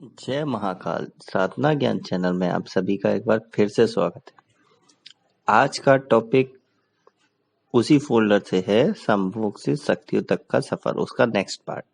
जय महाकाल साधना ज्ञान चैनल में आप सभी का एक बार फिर से स्वागत है। आज का टॉपिक उसी फोल्डर से है, संभोग से शक्तियों तक का सफर, उसका नेक्स्ट पार्ट।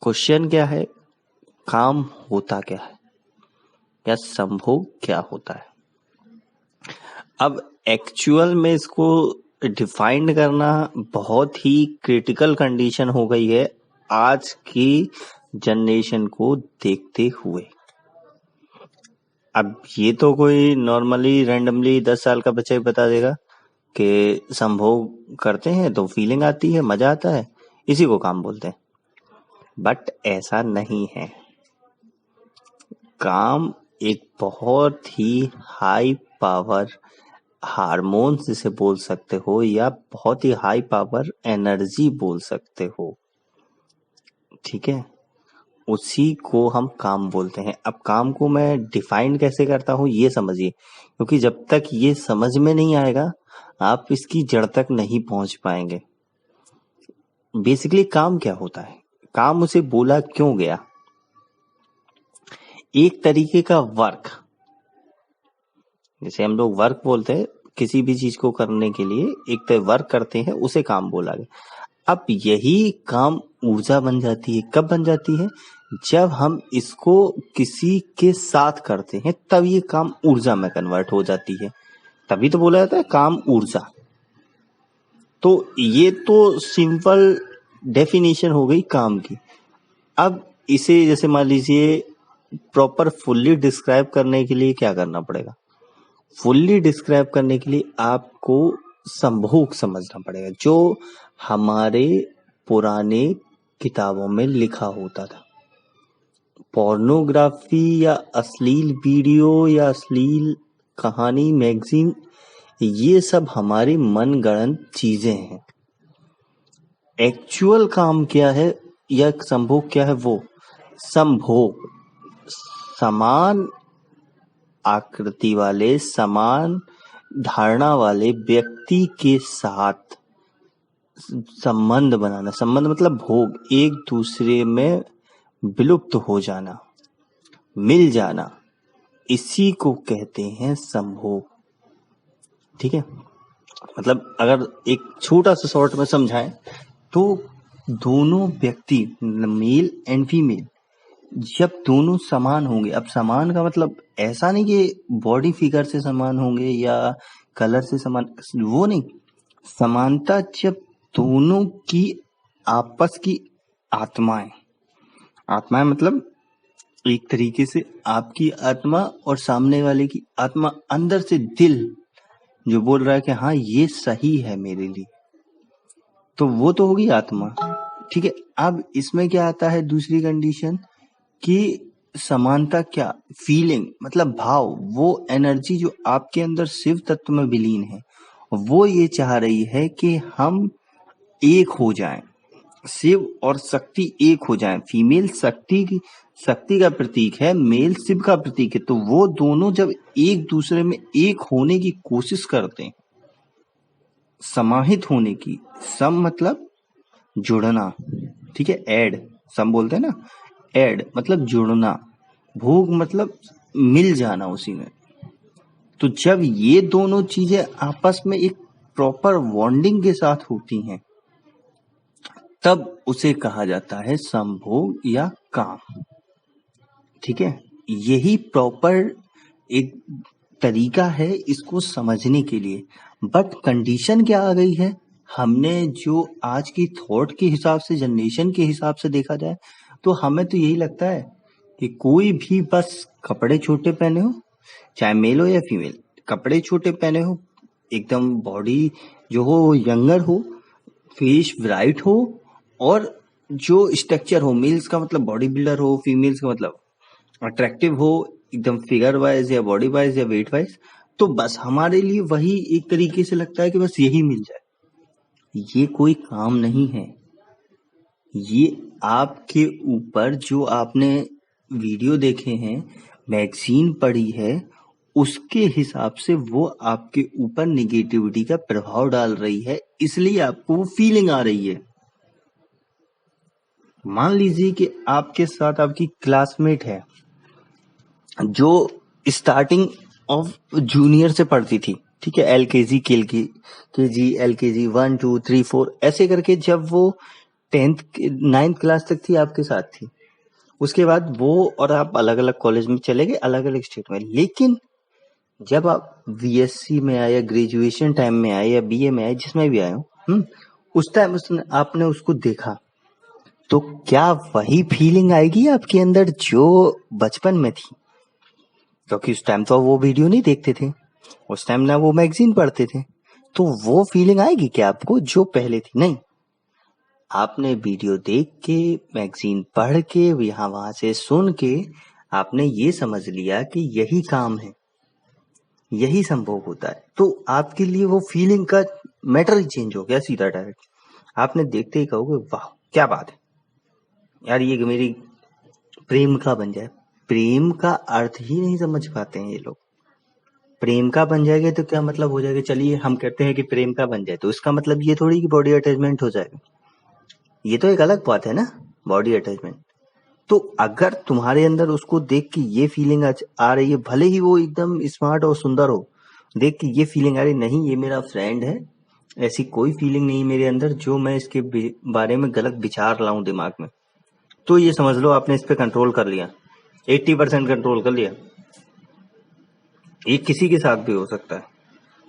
क्वेश्चन क्या है, काम होता क्या है या संभोग क्या होता है। अब एक्चुअल में इसको डिफाइन करना बहुत ही क्रिटिकल कंडीशन हो गई है आज की जनरेशन को देखते हुए। अब ये तो कोई नॉर्मली रैंडमली 10 साल का बच्चा ही बता देगा कि संभोग करते हैं तो फीलिंग आती है, मजा आता है, इसी को काम बोलते हैं। बट ऐसा नहीं है। काम एक बहुत ही हाई पावर हार्मोन जिसे बोल सकते हो या बहुत ही हाई पावर एनर्जी बोल सकते हो, ठीक है। उसी को हम काम बोलते हैं। अब काम को मैं डिफाइन कैसे करता हूँ ये समझिए, क्योंकि जब तक ये समझ में नहीं आएगा आप इसकी जड़ तक नहीं पहुंच पाएंगे। बेसिकली काम क्या होता है, काम उसे बोला क्यों गया। एक तरीके का वर्क, जैसे हम लोग वर्क बोलते हैं किसी भी चीज को करने के लिए, एक तो वर्क करते हैं उसे काम बोला गया। अब यही काम ऊर्जा बन जाती है। कब बन जाती है, जब हम इसको किसी के साथ करते हैं तब ये काम ऊर्जा में कन्वर्ट हो जाती है। तभी तो बोला जाता है काम ऊर्जा। तो ये तो सिंपल डेफिनेशन हो गई काम की। अब इसे जैसे मान लीजिए प्रॉपर फुल्ली डिस्क्राइब करने के लिए क्या करना पड़ेगा। फुल्ली डिस्क्राइब करने के लिए आपको संभोग समझना पड़ेगा, जो हमारे पुराने किताबों में लिखा होता था। पोर्नोग्राफी या अश्लील वीडियो या अश्लील कहानी, मैगजीन, ये सब हमारी मनगढ़ंत चीजें हैं। एक्चुअल काम क्या है या संभोग क्या है, वो संभोग समान आकृति वाले, समान धारणा वाले व्यक्ति के साथ संबंध बनाना। संबंध मतलब भोग, एक दूसरे में विलुप्त हो जाना, मिल जाना, इसी को कहते हैं संभोग, ठीक है। मतलब अगर एक छोटा सा शॉर्ट में समझाएं तो दोनों व्यक्ति, मेल एंड फीमेल, जब दोनों समान होंगे। अब समान का मतलब ऐसा नहीं कि बॉडी फिगर से समान होंगे या कलर से समान, वो नहीं। समानता जब दोनों की आपस की आत्माएं, आत्माएं मतलब एक तरीके से आपकी आत्मा और सामने वाले की आत्मा, अंदर से दिल जो बोल रहा है कि हाँ ये सही है मेरे लिए, तो वो तो होगी आत्मा, ठीक है। अब इसमें क्या आता है, दूसरी कंडीशन कि समानता क्या, फीलिंग मतलब भाव, वो एनर्जी जो आपके अंदर शिव तत्व में विलीन है, वो ये चाह रही है कि हम एक हो जाएं, शिव और शक्ति एक हो जाएं। फीमेल शक्ति का प्रतीक है, मेल शिव का प्रतीक है। तो वो दोनों जब एक दूसरे में एक होने की कोशिश करते हैं, समाहित होने की, सम मतलब जुड़ना, ठीक है, ऐड, सम बोलते हैं ना, ऐड मतलब जुड़ना, भोग मतलब मिल जाना उसी में। तो जब ये दोनों चीजें आपस में एक प्रॉपर बॉन्डिंग के साथ होती हैं, तब उसे कहा जाता है संभोग या काम, ठीक है। यही प्रॉपर एक तरीका है इसको समझने के लिए। बट कंडीशन क्या आ गई है, हमने जो आज की थॉट के हिसाब से, जनरेशन के हिसाब से देखा जाए तो हमें तो यही लगता है कि कोई भी बस कपड़े छोटे पहने हो, चाहे मेल हो या फीमेल, कपड़े छोटे पहने हो, एकदम बॉडी जो हो यंगर हो, फेस ब्राइट हो, और जो स्ट्रक्चर हो, मेल्स का मतलब बॉडी बिल्डर हो, फीमेल्स का मतलब अट्रैक्टिव हो, एकदम फिगर वाइज या बॉडी वाइज या वेट वाइज, तो बस हमारे लिए वही एक तरीके से लगता है कि बस यही मिल जाए। ये कोई काम नहीं है। ये आपके ऊपर जो आपने वीडियो देखे हैं, मैगजीन पढ़ी है, उसके हिसाब से वो आपके ऊपर निगेटिविटी का प्रभाव डाल रही है, इसलिए आपको वो फीलिंग आ रही है। मान लीजिए कि आपके साथ आपकी क्लासमेट है जो स्टार्टिंग ऑफ जूनियर से पढ़ती थी, ठीक है, LKG KG LKG 1 2 3 4 ऐसे करके, जब वो 9th क्लास तक थी आपके साथ थी। उसके बाद वो और आप अलग अलग कॉलेज में चले गए, अलग अलग स्टेट में। लेकिन जब आप BSc में आए या ग्रेजुएशन टाइम में आए या BA में आए, जिसमें भी आए हो, उस टाइम आपने उसको देखा, तो क्या वही फीलिंग आएगी आपके अंदर जो बचपन में थी? क्योंकि उस टाइम तो वो वीडियो नहीं देखते थे, उस टाइम ना वो मैगजीन पढ़ते थे, तो वो फीलिंग आएगी क्या आपको जो पहले थी? नहीं। आपने वीडियो देख के, मैगजीन पढ़ के, यहाँ वहां से सुन के आपने ये समझ लिया कि यही काम है, यही संभव होता है, तो आपके लिए वो फीलिंग का मैटर ही चेंज हो गया सीधा डायरेक्ट। आपने देखते ही कहोगे वाह क्या बात है यार, ये मेरी प्रेम का बन जाए। प्रेम का अर्थ ही नहीं समझ पाते हैं ये लोग। प्रेम का बन जाएगा तो क्या मतलब हो जाएगा? चलिए हम कहते हैं कि प्रेम का बन जाए, तो इसका मतलब ये थोड़ी कि बॉडी अटैचमेंट हो जाएगा। ये तो एक अलग बात है ना, बॉडी अटैचमेंट। तो अगर तुम्हारे अंदर उसको देख के ये फीलिंग आ रही है, भले ही वो एकदम स्मार्ट और सुंदर हो, देख के ये फीलिंग आ रही, नहीं ये मेरा फ्रेंड है, ऐसी कोई फीलिंग नहीं मेरे अंदर जो मैं इसके बारे में गलत विचार लाऊं दिमाग में, तो ये समझ लो आपने इस पे कंट्रोल कर लिया, 80% कंट्रोल कर लिया। ये किसी के साथ भी हो सकता है।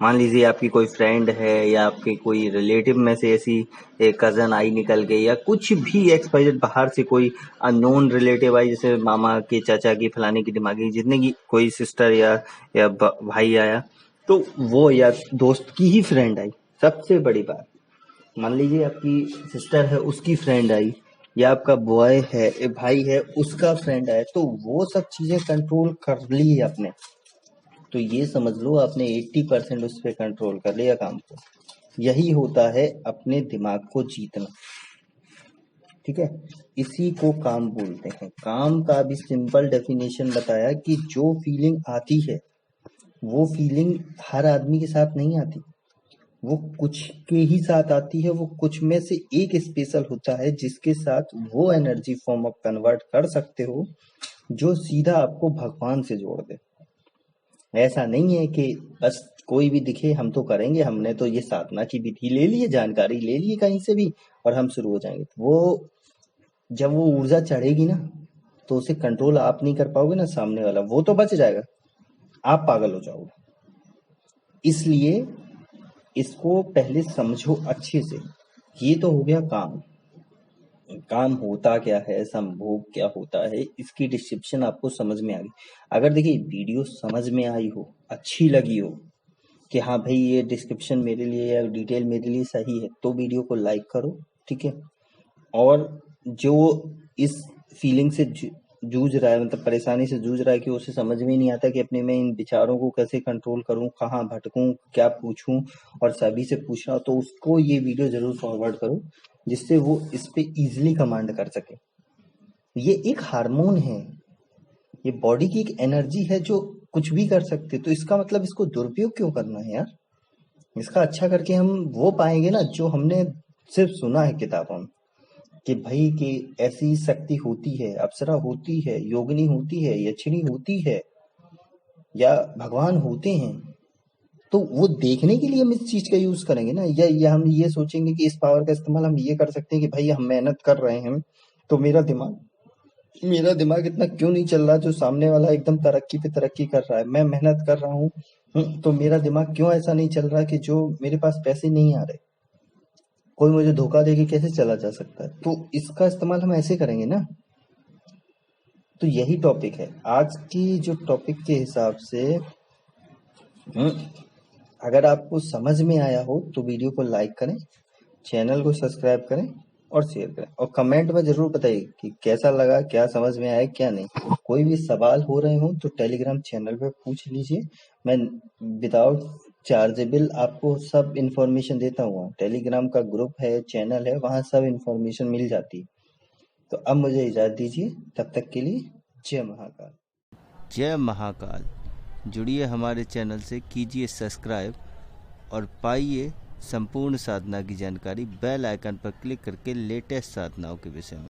मान लीजिए आपकी कोई फ्रेंड है या आपके कोई रिलेटिव में से ऐसी एक कजन आई निकल गई, या कुछ भी XYZ बाहर से कोई अननोन रिलेटिव आई, जैसे मामा के, चाचा की, फलाने की, दिमागी, जितने की कोई सिस्टर या भाई आया, तो वो या दोस्त की ही फ्रेंड आई। सबसे बड़ी बात, मान लीजिए आपकी सिस्टर है उसकी फ्रेंड आई, या आपका बॉय है, भाई है, उसका फ्रेंड आया, तो वो सब चीजें कंट्रोल कर ली आपने, तो ये समझ लो आपने 80% उस पर कंट्रोल कर लिया काम को। यही होता है अपने दिमाग को जीतना, ठीक है। इसी को काम बोलते हैं। काम का भी सिंपल डेफिनेशन बताया कि जो फीलिंग आती है वो फीलिंग हर आदमी के साथ नहीं आती, वो कुछ के ही साथ आती है। वो कुछ में से एक स्पेशल होता है जिसके साथ वो एनर्जी फॉर्म ऑफ कन्वर्ट कर सकते हो जो सीधा आपको भगवान से जोड़ दे। ऐसा नहीं है कि बस कोई भी दिखे हम तो करेंगे, हमने तो ये साधना की विधि ले ली है, जानकारी ले ली है कहीं से भी और हम शुरू हो जाएंगे। वो जब वो ऊर्जा चढ़ेगी ना, तो उसे कंट्रोल आप नहीं कर पाओगे ना, सामने वाला वो तो बच जाएगा, आप पागल हो जाओगे। इसलिए इसको पहले समझो अच्छे से। ये तो हो गया काम। काम होता क्या है, संभोग क्या होता है, इसकी डिस्क्रिप्शन आपको समझ में आ गई। अगर देखिए वीडियो समझ में आई हो, अच्छी लगी हो कि हाँ भाई ये डिस्क्रिप्शन मेरे लिए या डिटेल मेरे लिए सही है, तो वीडियो को लाइक करो, ठीक है। और जो इस फीलिंग से जूझ रहा है, मतलब परेशानी से जूझ रहा है कि उसे समझ में नहीं आता कि अपने में इन विचारों को कैसे कंट्रोल करूं, कहाँ भटकूं, क्या पूछूं, और सभी से पूछना, तो उसको ये वीडियो जरूर फॉरवर्ड करो जिससे वो इस पे इजीली कमांड कर सके। ये एक हार्मोन है, ये बॉडी की एक एनर्जी है जो कुछ भी कर सकते, तो इसका मतलब इसको दुरुपयोग क्यों करना है यार? इसका अच्छा करके हम वो पाएंगे ना जो हमने सिर्फ सुना है किताबों में कि भाई कि ऐसी शक्ति होती है, अप्सरा होती है, योगिनी होती है, यक्षिणी होती है, या भगवान होते हैं। तो वो देखने के लिए हम इस चीज का यूज करेंगे ना, या हम ये सोचेंगे कि इस पावर का इस्तेमाल हम ये कर सकते हैं कि भाई हम मेहनत कर रहे हैं, तो मेरा दिमाग इतना क्यों नहीं चल रहा जो सामने वाला एकदम तरक्की पे तरक्की कर रहा है, मैं मेहनत कर रहा हूँ, तो मेरा दिमाग क्यों ऐसा नहीं चल रहा कि जो मेरे पास पैसे नहीं आ रहे, कोई मुझे धोखा देके कैसे चला जा सकता है? तो इसका इस्तेमाल हम ऐसे करेंगे ना। तो यही टॉपिक है आज की जो टॉपिक के हिसाब से। अगर आपको समझ में आया हो तो वीडियो को लाइक करें, चैनल को सब्सक्राइब करें और शेयर करें, और कमेंट में जरूर बताइए कि कैसा लगा, क्या समझ में आया, क्या नहीं। कोई भी सवाल हो रहे हो तो टेलीग्राम चैनल पे पूछ लीजिए, मैं विदाउट चार्जेबल आपको सब इंफॉर्मेशन देता हूँ। टेलीग्राम का ग्रुप है, चैनल है, वहाँ सब इंफॉर्मेशन मिल जाती है। तो अब मुझे इजाजत दीजिए, तब तक के लिए जय महाकाल। जय महाकाल। जुड़िए हमारे चैनल से, कीजिए सब्सक्राइब और पाइए संपूर्ण साधना की जानकारी बेल आइकन पर क्लिक करके लेटेस्ट साधनाओं के विषय में।